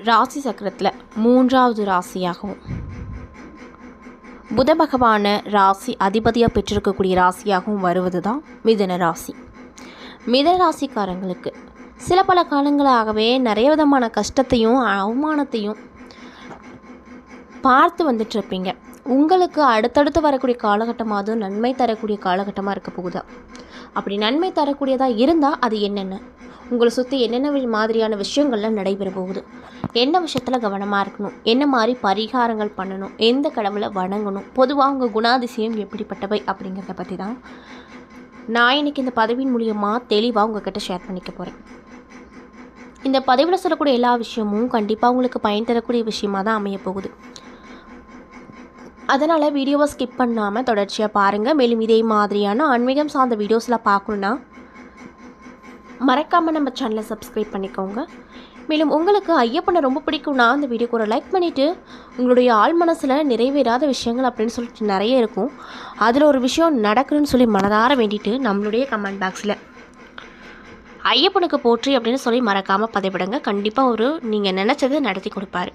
ராசி சக்கரத்தில் 3வது ராசியாகவும் புத பகவான ராசி அதிபதியாக பெற்றிருக்கக்கூடிய ராசியாகவும் வருவது தான் மிதுன ராசி. மிதுன ராசிக்காரங்களுக்கு சில பல காலங்களாகவே நிறைய விதமான கஷ்டத்தையும் அவமானத்தையும் பார்த்து வந்துட்டுருப்பீங்க. உங்களுக்கு அடுத்தடுத்து வரக்கூடிய காலகட்டமாவது நன்மை தரக்கூடிய காலகட்டமாக இருக்க போகுதா? அப்படி நன்மை தரக்கூடியதாக இருந்தால் அது என்னென்ன, உங்களை சுற்றி என்னென்ன மாதிரியான விஷயங்கள்லாம் நடைபெற போகுது, என்ன விஷயத்தில் கவனமாக இருக்கணும், என்ன மாதிரி பரிகாரங்கள் பண்ணணும், எந்த கடவுளை வணங்கணும், பொதுவாக உங்கள் குணாதிசயம் எப்படிப்பட்டவை அப்படிங்கிறத பற்றி தான் நான் இன்றைக்கி இந்த பதிவின் மூலியமாக தெளிவாக உங்கள்கிட்ட ஷேர் பண்ணிக்க போகிறேன். இந்த பதிவில் சொல்லக்கூடிய எல்லா விஷயமும் கண்டிப்பாக உங்களுக்கு பயன் தரக்கூடிய விஷயமாக தான் அமைய போகுது. அதனால் வீடியோவை ஸ்கிப் பண்ணாமல் தொடர்ச்சியாக பாருங்கள். மேலும் இதே மாதிரியான ஆன்மீகம் சார்ந்த வீடியோஸில் பார்க்கணுன்னா மறக்காமல் நம்ம சேனலை சப்ஸ்கிரைப் பண்ணிக்கோங்க. மேலும் உங்களுக்கு ஐயப்பனை ரொம்ப பிடிக்கும்னா அந்த வீடியோக்கு ஒரு லைக் பண்ணிவிட்டு, உங்களுடைய ஆள் மனசில் நிறைவேறாத விஷயங்கள் அப்படின்னு சொல்லிட்டு நிறைய இருக்கும், அதில் ஒரு விஷயம் நடக்கணும்னு சொல்லி மனதார வேண்டிட்டு நம்மளுடைய கமெண்ட் பாக்ஸில் ஐயப்பனுக்கு போற்றி அப்படின்னு சொல்லி மறக்காமல் பதிவிடுங்க. கண்டிப்பாக நீங்கள் நினச்சதை நடத்தி கொடுப்பாரு.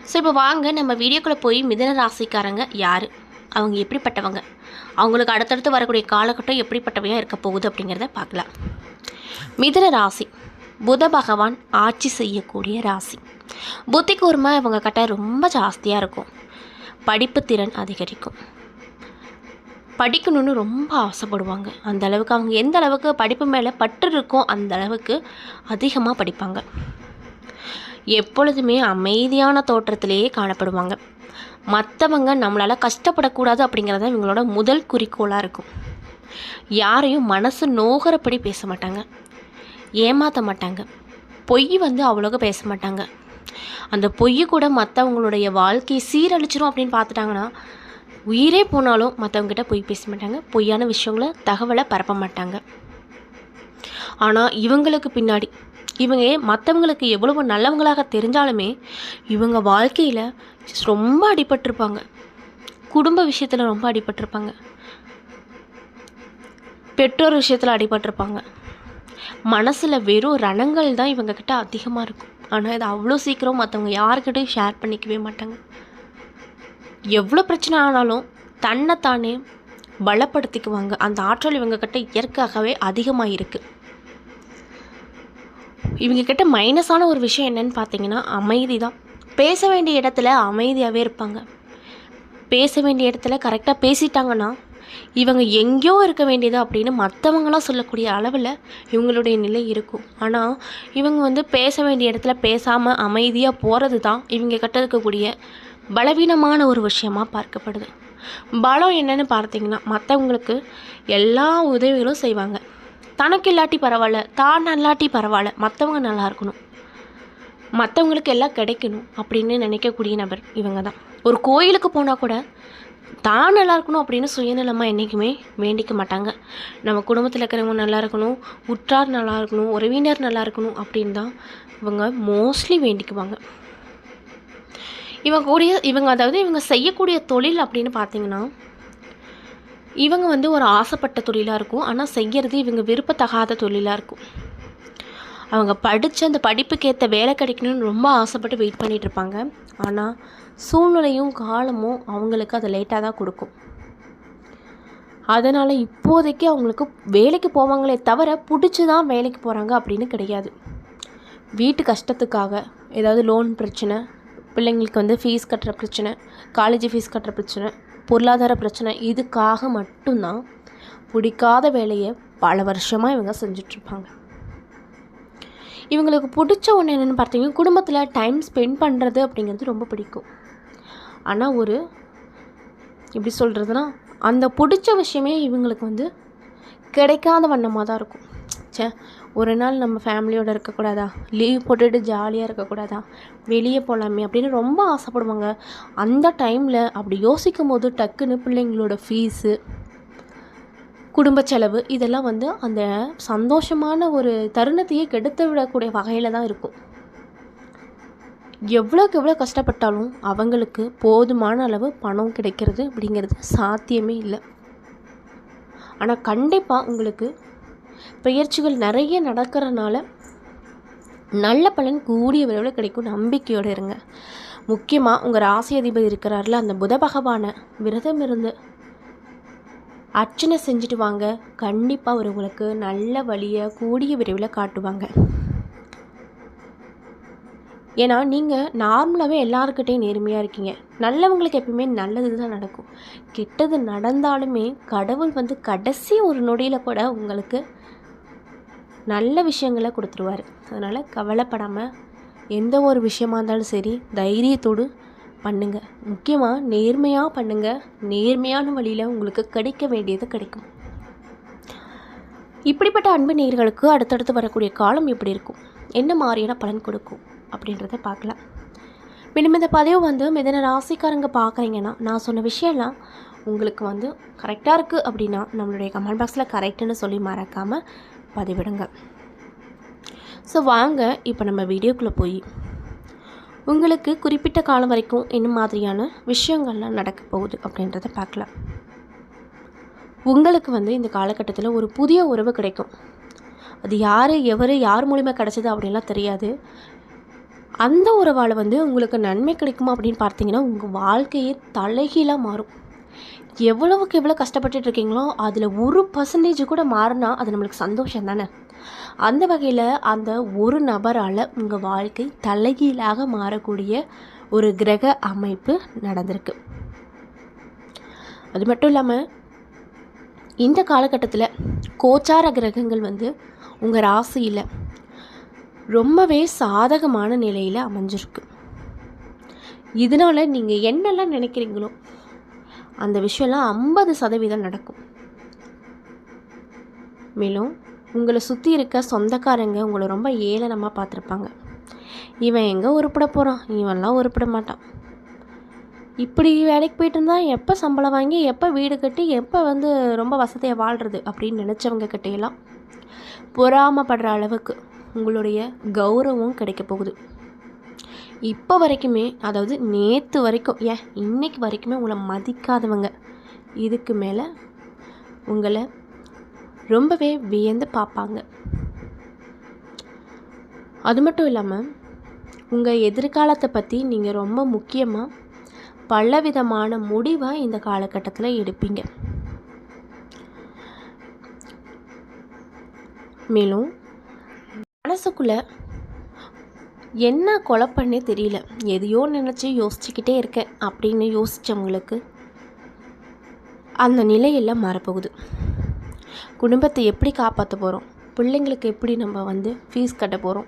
ஸோ இப்போ வாங்க நம்ம வீடியோக்குள்ளே போய் மிதுன ராசிக்காரங்க யார், அவங்க எப்படிப்பட்டவங்க, அவங்களுக்கு அடுத்தடுத்து வரக்கூடிய காலகட்டம் எப்படிப்பட்டவையாக இருக்க போகுது அப்படிங்கிறத பார்க்கலாம். மிதுன ராசி புத பகவான் ஆட்சி செய்யக்கூடிய ராசி. புத்தி கூர்மை இவங்க கிட்ட ரொம்ப ஜாஸ்தியாக இருக்கும். படிப்பு திறன் அதிகரிக்கும். படிக்கணும்னு ரொம்ப ஆசைப்படுவாங்க. அந்த அளவுக்கு அவங்க எந்த அளவுக்கு படிப்பு மேலே பற்று இருக்கோ அந்த அளவுக்கு அதிகமாக படிப்பாங்க. எப்பொழுதுமே அமைதியான தோற்றத்திலேயே காணப்படுவாங்க. மற்றவங்க நம்மளால் கஷ்டப்படக்கூடாது அப்படிங்கிறத இவங்களோட முதல் குறிக்கோளாக இருக்கும். யாரையும் மனசு நோகிறப்படி பேச மாட்டாங்க, ஏமாற்ற மாட்டாங்க, பொய் அவ்வளோக்கு பேச மாட்டாங்க. அந்த பொய் கூட மற்றவங்களுடைய வாழ்க்கையை சீரழிச்சிரும் அப்படின்னு பார்த்துட்டாங்கன்னா உயிரே போனாலும் மற்றவங்ககிட்ட பொய் பேச மாட்டாங்க, பொய்யான விஷயங்களை தகவலை பரப்ப மாட்டாங்க. ஆனால் இவங்களுக்கு பின்னாடி இவங்க மற்றவங்களுக்கு எவ்வளவு நல்லவங்களாக தெரிஞ்சாலுமே இவங்க வாழ்க்கையில் ரொம்ப அடிபட்டிருப்பாங்க. குடும்ப விஷயத்தில் ரொம்ப அடிபட்டிருப்பாங்க, பெற்றோர் விஷயத்தில் அடிபட்டிருப்பாங்க. மனசில் வெறும் ரணங்கள் தான் இவங்கக்கிட்ட அதிகமாக இருக்கும். ஆனால் இது அவ்வளோ சீக்கிரம் மற்றவங்க யாருக்கிட்டையும் ஷேர் பண்ணிக்கவே மாட்டாங்க. எவ்வளோ பிரச்சனை ஆனாலும் தன்னைத்தானே பலப்படுத்திக்குவாங்க. அந்த ஆற்றல் இவங்கக்கிட்ட இயற்கையாகவே அதிகமாக இருக்குது. இவங்கக்கிட்ட மைனஸான ஒரு விஷயம் என்னன்னு பார்த்தீங்கன்னா அமைதி தான். பேச வேண்டிய இடத்துல அமைதியாகவே இருப்பாங்க. பேச வேண்டிய இடத்துல கரெக்டாக பேசிட்டாங்கன்னா இவங்க எங்கேயோ இருக்க வேண்டியது அப்படின்னு மற்றவங்களாம் சொல்லக்கூடிய அளவில் இவங்களுடைய நிலை இருக்கும். ஆனால் இவங்க பேச வேண்டிய இடத்துல பேசாமல் அமைதியாக போகிறது தான் இவங்க கிட்ட இருக்கக்கூடிய பலவீனமான ஒரு விஷயமாக பார்க்கப்படுது. பலம் என்னன்னு பார்த்தீங்கன்னா மற்றவங்களுக்கு எல்லா உதவிகளும் செய்வாங்க. தனக்கு இல்லாட்டி பரவாயில்ல, தான் நல்லாட்டி பரவாயில்ல, மற்றவங்க நல்லா இருக்கணும், மற்றவங்களுக்கு எல்லாம் கிடைக்கணும் அப்படின்னு நினைக்கக்கூடிய நபர் இவங்க தான். ஒரு கோயிலுக்கு போனால் கூட தான் நல்லா இருக்கணும் அப்படின்னு சுயநலமாக என்றைக்குமே வேண்டிக்க மாட்டாங்க. நம்ம குடும்பத்தில் இருக்கிறவங்க நல்லா இருக்கணும், உற்றார் நல்லா இருக்கணும், உறவினர் நல்லா இருக்கணும் அப்படின்னு தான் இவங்க மோஸ்ட்லி வேண்டிக்குவாங்க. இவங்க செய்யக்கூடிய தொழில் அப்படின்னு பார்த்தீங்கன்னா இவங்க ஒரு ஆசைப்பட்ட தொழிலாக இருக்கும். ஆனால் செய்கிறது இவங்க விருப்பத்தகாத தொழிலாக இருக்கும். அவங்க படித்த அந்த படிப்புக்கேற்ற வேலை கிடைக்கணும்னு ரொம்ப ஆசைப்பட்டு வெயிட் பண்ணிகிட்ருப்பாங்க. ஆனால் சூழ்நிலையும் காலமும் அவங்களுக்கு அதை லேட்டாக தான் கொடுக்கும். அதனால் இப்போதைக்கு அவங்களுக்கு வேலைக்கு போவாங்களே தவிர பிடிச்சி தான் வேலைக்கு போகிறாங்க அப்படின்னு கிடையாது. வீட்டு கஷ்டத்துக்காக ஏதாவது லோன் பிரச்சனை, பிள்ளைங்களுக்கு ஃபீஸ் கட்டுற பிரச்சனை, காலேஜ் ஃபீஸ் கட்டுற பிரச்சனை, பொருளாதார பிரச்சனை, இதுக்காக மட்டும்தான் பிடிக்காத வேலையை பல வருஷமாக இவங்க செஞ்சிட்ருப்பாங்க. இவங்களுக்கு பிடிச்ச ஒன்று என்னென்னு பார்த்தீங்கன்னா குடும்பத்தில் டைம் ஸ்பெண்ட் பண்ணுறது அப்படிங்கிறது ரொம்ப பிடிக்கும். ஆனால் எப்படி சொல்கிறதுனா அந்த பிடிச்ச விஷயமே இவங்களுக்கு கிடைக்காத வண்ணமாக தான் இருக்கும். ஒரு நாள் நம்ம ஃபேமிலியோடு இருக்கக்கூடாதா, லீவ் போட்டுட்டு ஜாலியாக இருக்கக்கூடாதா, வெளியே போகலாமே அப்படின்னு ரொம்ப ஆசைப்படுவாங்க. அந்த டைமில் அப்படி யோசிக்கும் போது டக்குன்னு பிள்ளைங்களோட ஃபீஸு, குடும்ப செலவு இதெல்லாம் அந்த சந்தோஷமான ஒரு தருணத்தையே கெடுத்து விடக்கூடிய வகையில் தான் இருக்கும். எவ்வளோக்கு எவ்வளோ கஷ்டப்பட்டாலும் அவங்களுக்கு போதுமான அளவு பணம் கிடைக்கிறது அப்படிங்கிறது சாத்தியமே இல்லை. ஆனால் கண்டிப்பாக உங்களுக்கு பயிற்சிகள் நிறைய நடக்கிறனால நல்ல பலன் கூடிய விரைவில் கிடைக்கும், நம்பிக்கையோடு இருங்க. முக்கியமாக உங்கள் ராசி அதிபதி இருக்கிறார்ல, அந்த புத பகவானை விரதம் இருந்து அர்ச்சனை செஞ்சுட்டு வாங்க. கண்டிப்பாக அவர் உங்களுக்கு நல்ல வழியை கூடிய விரைவில் காட்டுவாங்க. ஏன்னா நீங்கள் நார்மலாகவே எல்லாருக்கிட்டையும் நேர்மையாக இருக்கீங்க. நல்லவங்களுக்கு எப்பயுமே நல்லது தான் நடக்கும். கெட்டது நடந்தாலுமே கடவுள் வந்து கடைசி ஒரு நொடியில் கூட உங்களுக்கு நல்ல விஷயங்களை கொடுத்துருவார். அதனால் கவலைப்படாமல் எந்த ஒரு விஷயமா இருந்தாலும் சரி தைரியத்தோடு பண்ணுங்கள். முக்கியமாக நேர்மையாக பண்ணுங்கள். நேர்மையான வழியில் உங்களுக்கு கிடைக்க வேண்டியது கிடைக்கும். இப்படிப்பட்ட அன்பு நேயர்களுக்கு அடுத்தடுத்து வரக்கூடிய காலம் எப்படி இருக்கும், என்ன மாதிரியான பலன் கொடுக்கும் அப்படின்றத பார்க்கலாம். மேலும் இந்த பதிவு வந்து மிதன ராசிக்காரங்க பார்க்குறீங்கன்னா, நான் சொன்ன விஷயம்லாம் உங்களுக்கு வந்து கரெக்டாக இருக்குது அப்படின்னா நம்மளுடைய கமெண்ட் பாக்ஸில் கரெக்டுன்னு சொல்லி மறக்காமல் பதிவிடுங்க. ஸோ வாங்க இப்போ நம்ம வீடியோக்குள்ளே போய் உங்களுக்கு குறிப்பிட்ட காலம் வரைக்கும் என்ன மாதிரியான விஷயங்கள்லாம் நடக்க போகுது அப்படின்றத பார்க்கலாம். உங்களுக்கு வந்து இந்த காலகட்டத்தில் ஒரு புதிய உறவு கிடைக்கும். அது யார் மூலிமா கிடச்சிது அப்படின்லாம் தெரியாது. அந்த உறவால் வந்து உங்களுக்கு நன்மை கிடைக்குமா அப்படின்னு பார்த்தீங்கன்னா, உங்கள் வாழ்க்கையே தலைகீழாக மாறும். எவ்வளவுக்கு எவ்வளோ கஷ்டப்பட்டுட்டு இருக்கீங்களோ அதில் 1% கூட மாறினா அது நம்மளுக்கு சந்தோஷம் தானே. அந்த வகையில் அந்த ஒரு நபரால் உங்கள் வாழ்க்கை தலைகீழாக மாறக்கூடிய ஒரு கிரக அமைப்பு நடந்திருக்கு. அது மட்டும் இல்லாமல் இந்த காலகட்டத்தில் கோச்சார கிரகங்கள் வந்து உங்கள் ராசியில் ரொம்பவே சாதகமான நிலையில் அமைஞ்சிருக்கு. இதனால் நீங்கள் என்னெல்லாம் நினைக்கிறீங்களோ அந்த விஷயம்லாம் 50% நடக்கும். மேலும் உங்களை சுற்றி இருக்க சொந்தக்காரங்க உங்களை ரொம்ப ஏளனமாக பார்த்துருப்பாங்க. இவன் எங்கே உருப்பட போகிறான், இவன்லாம் உருப்பட மாட்டான், இப்படி வேலைக்கு போயிட்டு இருந்தால் எப்போ சம்பளம் வாங்கி எப்போ வீடு கட்டி எப்போ வந்து ரொம்ப வசதியாக வாழ்கிறது அப்படின்னு நினச்சவங்க கிட்டையெல்லாம் பொறாமப்படுற அளவுக்கு உங்களுடைய கௌரவம் கிடைக்க போகுது. இப்போ வரைக்குமே, அதாவது நேற்று வரைக்கும், இன்னைக்கு வரைக்குமே உங்களை மதிக்காதவங்க இதுக்கு மேலே உங்களை ரொம்பவே வியந்து பார்ப்பாங்க. அது மட்டும் இல்லாமல் உங்கள் எதிர்காலத்தை பற்றி நீங்கள் ரொம்ப முக்கியமாக பலவிதமான முடிவை இந்த காலகட்டத்தில் எடுப்பீங்க. மேலும் மனசுக்குள்ளே என்ன குழப்பன்னே தெரியல, எதையோ நினச்சி யோசிச்சுக்கிட்டே இருக்கேன் அப்படின்னு யோசித்தவங்களுக்கு அந்த நிலையெல்லாம் மாறப்போகுது. குடும்பத்தை எப்படி காப்பாற்ற போகிறோம், பிள்ளைங்களுக்கு எப்படி நம்ம வந்து ஃபீஸ் கட்ட போகிறோம்,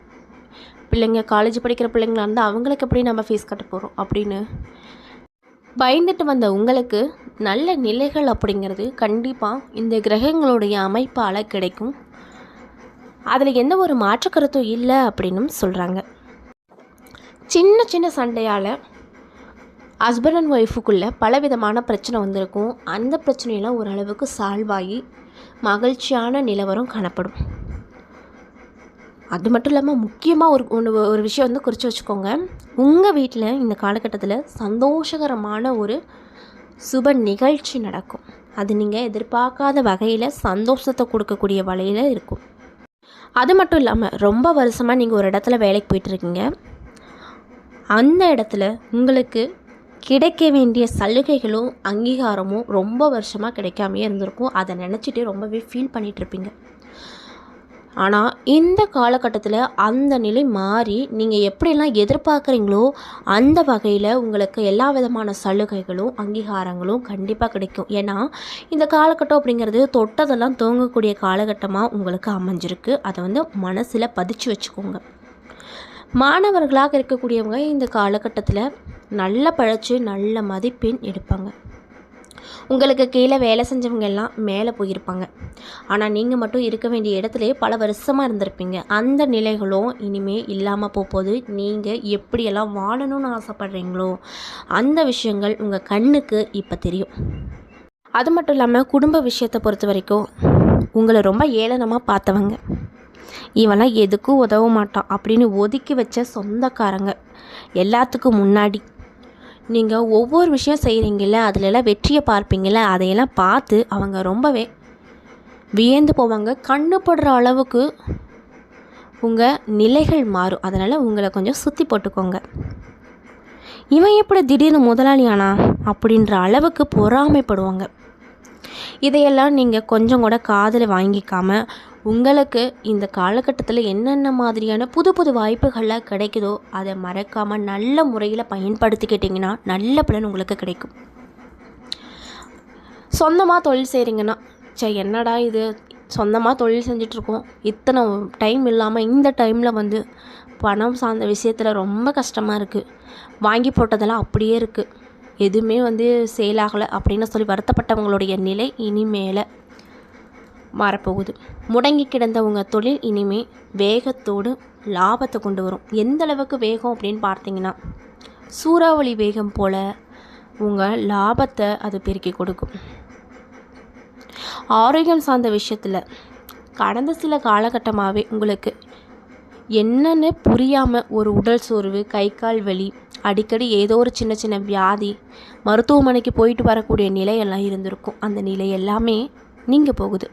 பிள்ளைங்க காலேஜ் படிக்கிற பிள்ளைங்களா இருந்தால் அவங்களுக்கு எப்படி நம்ம ஃபீஸ் கட்ட போகிறோம் அப்படின்னு பயந்துட்டு வந்த உங்களுக்கு நல்ல நிலைகள் அப்படிங்கிறது கண்டிப்பாக இந்த கிரகங்களுடைய அமைப்பால் கிடைக்கும். அதில் எந்த ஒரு மாற்று கருத்தும் இல்லை அப்படின்னும் சொல்கிறாங்க. சின்ன சின்ன சண்டையால் ஹஸ்பண்ட் அண்ட் ஒய்ஃபுக்குள்ளே பலவிதமான பிரச்சனை வந்திருக்கும். அந்த பிரச்சனையெல்லாம் ஓரளவுக்கு சால்வ் ஆகி மகிழ்ச்சியான நிலவரம் காணப்படும். அது மட்டும் இல்லாமல் முக்கியமாக ஒரு விஷயம் வந்து குறித்து வச்சுக்கோங்க. உங்கள் வீட்டில் இந்த காலகட்டத்தில் சந்தோஷகரமான ஒரு சுப நிகழ்ச்சி நடக்கும். அது நீங்கள் எதிர்பார்க்காத வகையில் சந்தோஷத்தை கொடுக்கக்கூடிய வகையில் இருக்கும். அது மட்டும் இல்லாமல் ரொம்ப வருஷமாக நீங்கள் ஒரு இடத்துல வேலைக்கு போயிட்டுருக்கீங்க. அந்த இடத்துல உங்களுக்கு கிடைக்க வேண்டிய சலுகைகளும் அங்கீகாரமும் ரொம்ப வருஷமாக கிடைக்காமையே இருந்திருக்கும். அதை நினச்சிட்டு ரொம்பவே ஃபீல் பண்ணிகிட்ருப்பீங்க. ஆனால் இந்த காலகட்டத்தில் அந்த நிலை மாறி நீங்கள் எப்படியெல்லாம் எதிர்பார்க்குறீங்களோ அந்த வகையில் உங்களுக்கு எல்லா விதமான சலுகைகளும் அங்கீகாரங்களும் கண்டிப்பாக கிடைக்கும். ஏன்னா இந்த காலகட்டம் அப்படிங்கிறது தொட்டதெல்லாம் தூங்கக்கூடிய காலகட்டமாக உங்களுக்கு அமைஞ்சிருக்கு. அதை வந்து மனசில் பதிச்சு வச்சுக்கோங்க. மாணவர்களாக இருக்கக்கூடியவங்க இந்த காலகட்டத்தில் நல்ல படித்து நல்ல மதிப்பெண் எடுப்பாங்க. உங்களுக்கு கீழே வேலை செஞ்சவங்க எல்லாம் மேலே போயிருப்பாங்க. ஆனால் நீங்கள் மட்டும் இருக்க வேண்டிய இடத்துலையே பல வருஷமாக இருந்திருப்பீங்க. அந்த நிலைகளும் இனிமேல் இல்லாமல் போகுது. நீங்கள் எப்படியெல்லாம் வாழணும்னு ஆசைப்படுறீங்களோ அந்த விஷயங்கள் உங்கள் கண்ணுக்கு இப்போ தெரியும். அது மட்டும் இல்லாமல் குடும்ப விஷயத்தை பொறுத்த வரைக்கும் உங்களை ரொம்ப ஏளனமாக பார்த்தவங்க, இவெல்லாம் எதுக்கும் உதவ மாட்டான் அப்படின்னு ஒதுக்கி வச்ச சொந்தக்காரங்க எல்லாத்துக்கும் முன்னாடி நீங்கள் ஒவ்வொரு விஷயம் செய்கிறீங்கள, அதிலெல்லாம் வெற்றியை பார்ப்பீங்கள, அதையெல்லாம் பார்த்து அவங்க ரொம்பவே வியந்து போவாங்க. கண்ணுப்படுற அளவுக்கு உங்கள் நிலைகள் மாறும். அதனால் உங்களை கொஞ்சம் சுற்றி போட்டுக்கோங்க. இவன் எப்படி திடீர்னு முதலாளி ஆனா அப்படின்ற அளவுக்கு பொறாமைப்படுவாங்க. இதையெல்லாம் நீங்கள் கொஞ்சம் கூட காதில் வாங்கிக்காமல் உங்களுக்கு இந்த காலகட்டத்தில் என்னென்ன மாதிரியான புது புது வாய்ப்புகள்லாம் கிடைக்குதோ அதை மறக்காமல் நல்ல முறையில் பயன்படுத்திக்கிட்டிங்கன்னா நல்ல பலன் உங்களுக்கு கிடைக்கும். சொந்தமாக தொழில் செய்கிறீங்கன்னா, என்னடா இது, சொந்தமாக தொழில் செஞ்சிட்ருக்கோம், இத்தனை டைம் இல்லாமல் இந்த டைமில் வந்து பணம் சார்ந்த விஷயத்தில் ரொம்ப கஷ்டமாக இருக்குது, வாங்கி போட்டதெல்லாம் அப்படியே இருக்குது, எதுவுமே வந்து சேல் ஆகலை அப்படின்னு சொல்லி வருத்தப்பட்டவங்களுடைய நிலை இனிமேல் மாறப்போகுது. முடங்கி கிடந்த உங்கள் தொழில் இனிமேல் வேகத்தோடு லாபத்தை கொண்டு வரும். எந்த அளவுக்கு வேகம் அப்படின்னு பார்த்தீங்கன்னா, சூறாவளி வேகம் போல் உங்கள் லாபத்தை அது பெருக்கி கொடுக்கும். ஆரோக்கியம் சார்ந்த விஷயத்தில் கடந்த சில காலகட்டமாகவே உங்களுக்கு என்னென்னு புரியாமல் ஒரு உடல் சோர்வு, கை கால் வலி, அடிக்கடி ஏதோ ஒரு சின்ன சின்ன வியாதி, மருத்துவமனைக்கு போயிட்டு வரக்கூடிய நிலையெல்லாம் இருந்திருக்கும். அந்த நிலை எல்லாமே நீங்க போகுது.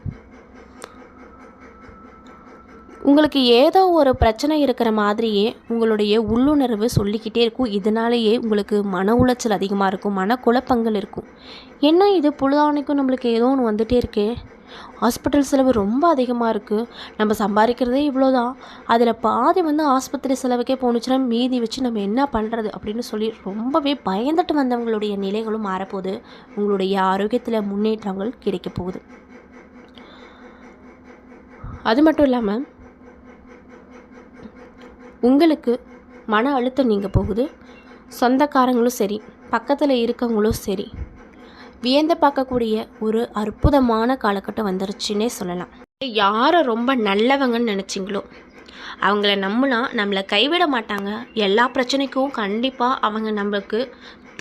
உங்களுக்கு ஏதோ ஒரு பிரச்சனை இருக்கிற மாதிரியே உங்களுடைய உள்ளுணர்வு சொல்லிக்கிட்டே இருக்கும். இதனாலேயே உங்களுக்கு மன உளைச்சல் அதிகமாக இருக்கும், மனக்குழப்பங்கள் இருக்கும். என்ன இது பொழுதானைக்கும் நம்மளுக்கு ஏதோ ஒன்று வந்துகிட்டே இருக்கே, ஹாஸ்பிட்டல் செலவு ரொம்ப அதிகமாக இருக்குது, நம்ம சம்பாதிக்கிறதே இவ்வளோதான், அதில் பாதி வந்து ஆஸ்பத்திரி செலவுக்கே போணுச்சுன்னா மீதி வச்சு நம்ம என்ன பண்ணுறது அப்படின்னு சொல்லி ரொம்பவே பயந்துட்டு வந்தவங்களுடைய நிலைகளும் மாறப்போகுது. உங்களுடைய ஆரோக்கியத்தில் முன்னேற்றங்கள் கிடைக்க போகுது. அது மட்டும் இல்லாமல் உங்களுக்கு மன அழுத்தம் நீங்க போகுது. சொந்தக்காரங்களும் சரி, பக்கத்தில் இருக்கவங்களும் சரி, வியந்து பார்க்கக்கூடிய ஒரு அற்புதமான காலகட்டம் வந்துருச்சுன்னே சொல்லலாம். யாரை ரொம்ப நல்லவங்கன்னு நினச்சிங்களோ அவங்கள நம்பினா நம்மளை கைவிட மாட்டாங்க. எல்லா பிரச்சனைக்கும் கண்டிப்பாக அவங்க நம்மளுக்கு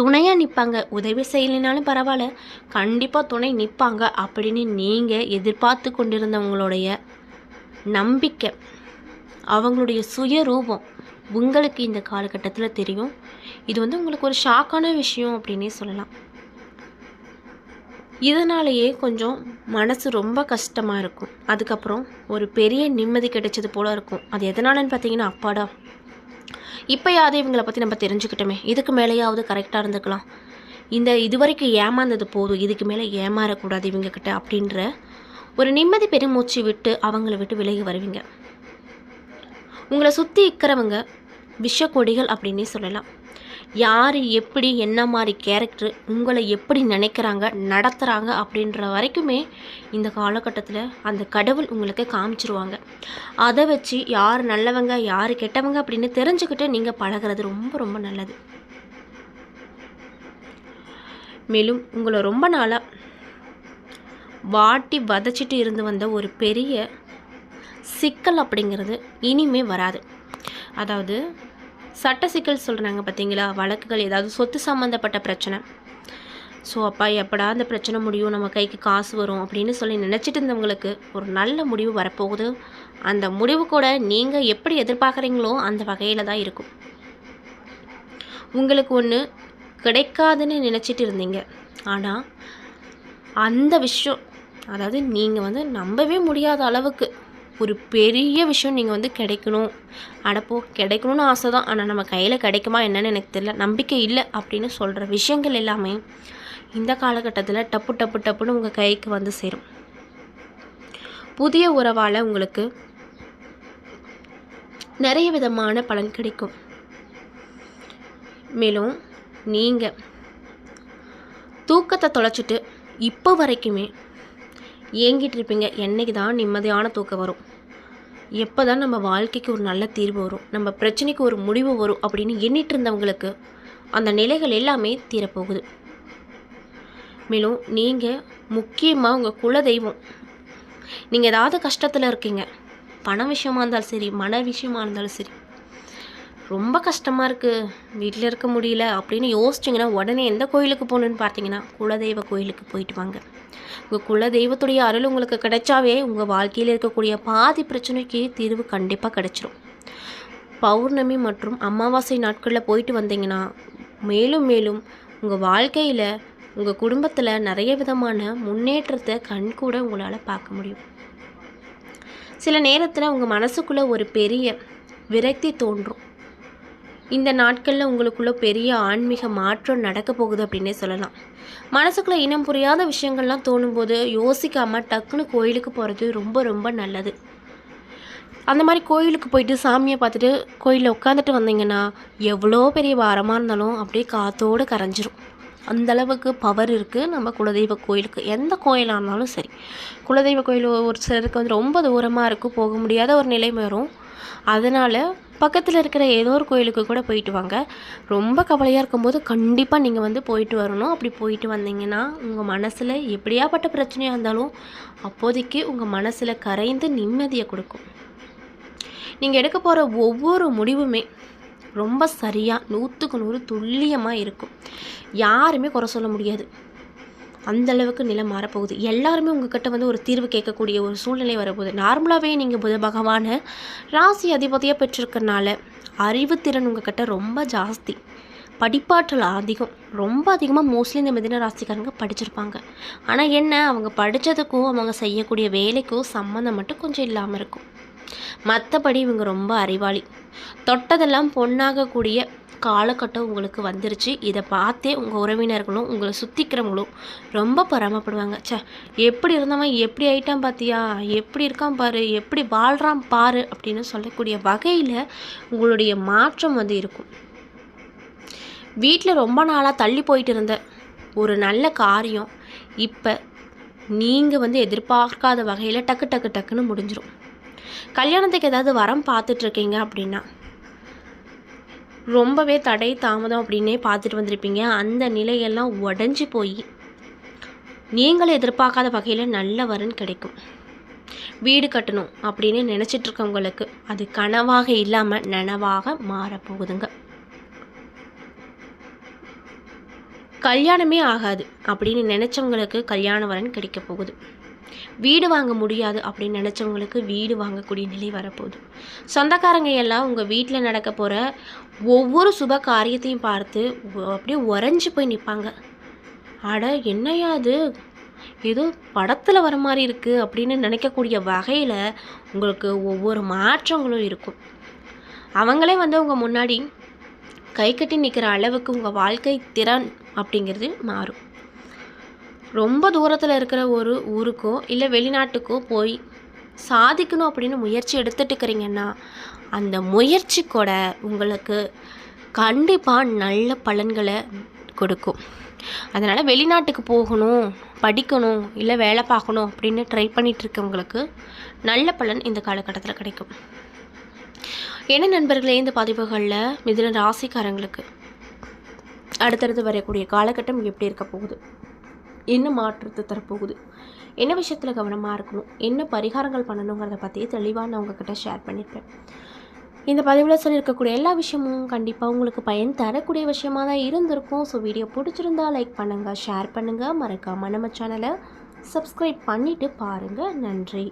துணையாக நிற்பாங்க. உதவி செய்யலைனாலும் பரவாயில்ல, கண்டிப்பாக துணை நிற்பாங்க அப்படின்னு நீங்கள் எதிர்பார்த்து கொண்டிருந்தவங்களுடைய நம்பிக்கை, அவங்களுடைய சுயரூபம் உங்களுக்கு இந்த காலகட்டத்தில் தெரியும். இது வந்து உங்களுக்கு ஒரு ஷாக்கான விஷயம் அப்படின்னே சொல்லலாம். இதனாலேயே கொஞ்சம் மனசு ரொம்ப கஷ்டமாக இருக்கும். அதுக்கப்புறம் ஒரு பெரிய நிம்மதி கிடைச்சது போல் இருக்கும். அது எதனாலன்னு பார்த்தீங்கன்னா, அப்பாடா இப்போயாவது இவங்களை பற்றி நம்ம தெரிஞ்சுக்கிட்டோமே, இதுக்கு மேலேயாவது கரெக்டாக இருந்துக்கலாம், இது வரைக்கும் ஏமாந்தது போதும், இதுக்கு மேலே ஏமாறக்கூடாது இவங்கக்கிட்ட அப்படின்ற ஒரு நிம்மதி பெருமூச்சு விட்டு அவங்கள விட்டு விலகி வருவீங்க. உங்களை சுற்றி இருக்கிறவங்க விஷக்கொடிகள் அப்படின்னே சொல்லலாம். யார் எப்படி என்ன மாதிரி கேரக்டர் உங்களை எப்படி நினைக்கிறாங்க நடத்துகிறாங்க அப்படின்ற வரைக்குமே இந்த காலகட்டத்தில் அந்த கடவுள் உங்களுக்கு காமிச்சிருவாங்க. அதை வச்சு யார் நல்லவங்க யார் கெட்டவங்க அப்படின்னு தெரிஞ்சுக்கிட்டு நீங்கள் பழகிறது ரொம்ப ரொம்ப நல்லது. மேலும் உங்களை ரொம்ப நாளாக வாட்டி வதச்சிட்டு இருந்து வந்த ஒரு பெரிய சிக்கல் அப்படிங்கிறது இனிமே வராது. அதாவது சட்ட சிக்கல் சொல்கிறாங்க பார்த்தீங்களா, வழக்குகள், ஏதாவது சொத்து சம்மந்தப்பட்ட பிரச்சனை. ஸோ அப்பா எப்படா அந்த பிரச்சனை முடியும், நம்ம கைக்கு காசு வரும் அப்படின்னு சொல்லி நினச்சிட்டு இருந்தவங்களுக்கு ஒரு நல்ல முடிவு வரப்போகுது. அந்த முடிவு கூட நீங்கள் எப்படி எதிர்பார்க்குறீங்களோ அந்த வகையில் தான் இருக்கும். உங்களுக்கு ஒன்று கிடைக்காதுன்னு நினச்சிட்டு இருந்தீங்க, ஆனால் அந்த விஷயம், அதாவது நீங்கள் வந்து நம்பவே முடியாத அளவுக்கு ஒரு பெரிய விஷயம் நீங்கள் வந்து கிடைக்கணும், அடப்போ கிடைக்கணும்னு ஆசை தான், ஆனால் நம்ம கையில் கிடைக்குமா என்னன்னு எனக்கு தெரியல, நம்பிக்கை இல்லை அப்படின்னு சொல்கிற விஷயங்கள் எல்லாமே இந்த காலகட்டத்தில் டப்பு டப்பு டப்புன்னு உங்கள் கைக்கு வந்து சேரும். புதிய உறவால் உங்களுக்கு நிறைய விதமான பலன் கிடைக்கும். மேலும் நீங்கள் தூக்கத்தை தொலைச்சிட்டு இப்போ வரைக்குமே ஏங்கிட்டு இருப்பீங்க, என்றைக்கு தான் நிம்மதியான தூக்கம் வரும், எப்போ தான் நம்ம வாழ்க்கைக்கு ஒரு நல்ல தீர்வு வரும், நம்ம பிரச்சனைக்கு ஒரு முடிவு வரும் அப்படின்னு எண்ணிட்டு இருந்தவங்களுக்கு அந்த நிலைகள் எல்லாமே தீரப்போகுது. மேலும் நீங்கள் முக்கியமாக உங்கள் குலதெய்வம், நீங்கள் ஏதாவது கஷ்டத்தில் இருக்கீங்க, பண விஷயமா இருந்தாலும் சரி, மன விஷயமா இருந்தாலும் சரி, ரொம்ப கஷ்டமாக இருக்குது, வீட்டில் இருக்க முடியல அப்படின்னு யோசிச்சிங்கன்னா உடனே எந்த கோயிலுக்கு போகணுன்னு பார்த்தீங்கன்னா குலதெய்வ கோயிலுக்கு போயிட்டு வாங்க. உங்கள் குலதெய்வத்துடைய அருள் உங்களுக்கு கிடைச்சாவே உங்கள் வாழ்க்கையில் இருக்கக்கூடிய பாதி பிரச்சனைக்கு தீர்வு கண்டிப்பாக கிடைச்சிரும். பௌர்ணமி மற்றும் அமாவாசை நாட்களில் போயிட்டு வந்தீங்கன்னா மேலும் மேலும் உங்கள் வாழ்க்கையில் உங்கள் குடும்பத்தில் நிறைய விதமான முன்னேற்றத்தை கண்கூட உங்களால் பார்க்க முடியும். சில நேரத்தில் உங்கள் மனசுக்குள்ளே ஒரு பெரிய விரக்தி தோன்றும். இந்த நாட்களில் உங்களுக்குள்ள பெரிய ஆன்மீக மாற்றம் நடக்க போகுது அப்படின்னே சொல்லலாம். மனசுக்குள்ளே இனம் புரியாத விஷயங்கள்லாம் தோணும்போது யோசிக்காமல் டக்குன்னு கோயிலுக்கு போகிறது ரொம்ப ரொம்ப நல்லது. அந்த மாதிரி கோயிலுக்கு போயிட்டு சாமியை பார்த்துட்டு கோயிலில் உட்காந்துட்டு வந்தீங்கன்னா எவ்வளோ பெரிய பாரமாக இருந்தாலும் அப்படியே காற்றோடு கரைஞ்சிரும். அந்தளவுக்கு பவர் இருக்குது நம்ம குலதெய்வ கோயிலுக்கு. எந்த கோயிலாக இருந்தாலும் சரி, குலதெய்வ கோயில் ஒரு சிலருக்கு வந்து ரொம்ப தூரமாக இருக்கும், போக முடியாத ஒரு நிலைமை வரும். அதனால் பக்கத்தில் இருக்கிற ஏதோ ஒரு கோயிலுக்கு கூட போயிட்டு வாங்க. ரொம்ப கவலையாக இருக்கும்போது கண்டிப்பாக நீங்கள் வந்து போயிட்டு வரணும். அப்படி போயிட்டு வந்தீங்கன்னா உங்கள் மனசில் எப்படியாப்பட்ட பிரச்சனையாக இருந்தாலும் அப்போதைக்கு உங்கள் மனசில் கரைந்து நிம்மதியை கொடுக்கும். நீங்கள் எடுக்க போகிற ஒவ்வொரு முடிவுமே ரொம்ப சரியாக 100க்கு 100 துல்லியமாக இருக்கும். யாருமே குறை சொல்ல முடியாது. அந்தளவுக்கு நிலை மாறப்போகுது. எல்லாருமே உங்கள்கிட்ட வந்து ஒரு தீர்வு கேட்கக்கூடிய ஒரு சூழ்நிலை வரப்போகுது. நார்மலாகவே நீங்கள் புத பகவானை ராசி அதிபதியாக பெற்றிருக்கனால அறிவுத்திறன் உங்கள்கிட்ட ரொம்ப ஜாஸ்தி, படிப்பாற்றல் அதிகம். ரொம்ப அதிகமாக மோஸ்ட்லி இந்த மிதுன ராசிக்காரங்க படிச்சிருப்பாங்க. ஆனால் என்ன, அவங்க படித்ததுக்கும் அவங்க செய்யக்கூடிய வேலைக்கும் சம்மந்தம் மட்டும் கொஞ்சம் இல்லாமல் இருக்கும். மற்றபடி இவங்க ரொம்ப அறிவாளி. தொட்டதெல்லாம் பொண்ணாகக்கூடிய காலகட்டம் உங்களுக்கு வந்துருச்சு. இதை பார்த்தே உங்கள் உறவினர்களும் உங்களை சுற்றிக்கிறவங்களும் ரொம்ப பொறாமப்படுவாங்க. எப்படி இருந்தவன் எப்படி ஆயிட்டான் பார்த்தியா, எப்படி இருக்கான் பாரு, எப்படி வாழ்கிறான் பாரு அப்படின்னு சொல்லக்கூடிய வகையில் உங்களுடைய மாற்றம் வந்து இருக்கும். வீட்டில் ரொம்ப நாளாக தள்ளி போயிட்டு இருந்த ஒரு நல்ல காரியம் இப்போ நீங்கள் வந்து எதிர்பார்க்காத வகையில் டக்கு டக்கு டக்குன்னு முடிஞ்சிடும். கல்யாணத்துக்கு ஏதாவது வரம் பார்த்துட்ருக்கீங்க அப்படின்னா ரொம்பவே தடை தாமதம் அப்படின்னே பார்த்துட்டு வந்திருப்பீங்க. அந்த நிலையெல்லாம் உடஞ்சி போய் நீங்களே எதிர்பார்க்காத வகையில் நல்ல வரன் கிடைக்கும். வீடு கட்டணும் அப்படின்னு நினச்சிட்ருக்கவங்களுக்கு அது கனவாக இல்லாமல் நனவாக மாறப்போகுதுங்க. கல்யாணமே ஆகாது அப்படின்னு நினச்சவங்களுக்கு கல்யாண வரன் கிடைக்க போகுது. வீடு வாங்க முடியாது அப்படின்னு நினச்சவங்களுக்கு வீடு வாங்கக்கூடிய நிலை வரப்போகுது. சொந்தக்காரங்க எல்லாம் உங்கள் வீட்டில் நடக்க போகிற ஒவ்வொரு சுப காரியத்தையும் பார்த்து அப்படியே உறைஞ்சி போய் நிற்பாங்க. அட என்னையா அது, ஏதோ படத்தில் வர மாதிரி இருக்குது அப்படின்னு நினைக்கக்கூடிய வகையில் உங்களுக்கு ஒவ்வொரு மாற்றங்களும் இருக்கும். அவங்களே வந்து உங்கள் முன்னாடி கை கட்டி நிற்கிற அளவுக்கு உங்கள் வாழ்க்கை திறன் அப்படிங்கிறது மாறும். ரொம்ப தூரத்தில் இருக்கிற ஒரு ஊருக்கோ இல்லை வெளிநாட்டுக்கோ போய் சாதிக்கணும் அப்படின்னு முயற்சி எடுத்துட்டுக்கிறீங்கன்னா அந்த முயற்சி கூட உங்களுக்கு கண்டிப்பாக நல்ல பலன்களை கொடுக்கும். அதனால் வெளிநாட்டுக்கு போகணும், படிக்கணும், இல்லை வேலை பார்க்கணும் அப்படின்னு ட்ரை பண்ணிகிட்ருக்கவங்களுக்கு நல்ல பலன் இந்த காலகட்டத்தில் கிடைக்கும். என்ன நண்பர்களே, இந்த பதிவுகளில் மிதுன ராசிக்காரங்களுக்கு அடுத்தடுத்து வரக்கூடிய காலகட்டம் எப்படி இருக்க போகுது, என்ன மாற்றத்தை தரப்போகுது, என்ன விஷயத்தில் கவனமாக இருக்கணும், என்ன பரிகாரங்கள் பண்ணணுங்கிறத பற்றி தெளிவாக நான் உங்கள்கிட்ட ஷேர் பண்ணியிருப்பேன். இந்த பதிவில் சொல்லியிருக்கக்கூடிய எல்லா விஷயமும் கண்டிப்பாக உங்களுக்கு பயன் தரக்கூடிய விஷயமாக தான் இருந்திருக்கும். ஸோ வீடியோ பிடிச்சிருந்தா லைக் பண்ணுங்கள், ஷேர் பண்ணுங்கள், மறக்காமல் நம்ம சேனலை சப்ஸ்கிரைப் பண்ணிவிட்டு பாருங்கள். நன்றி.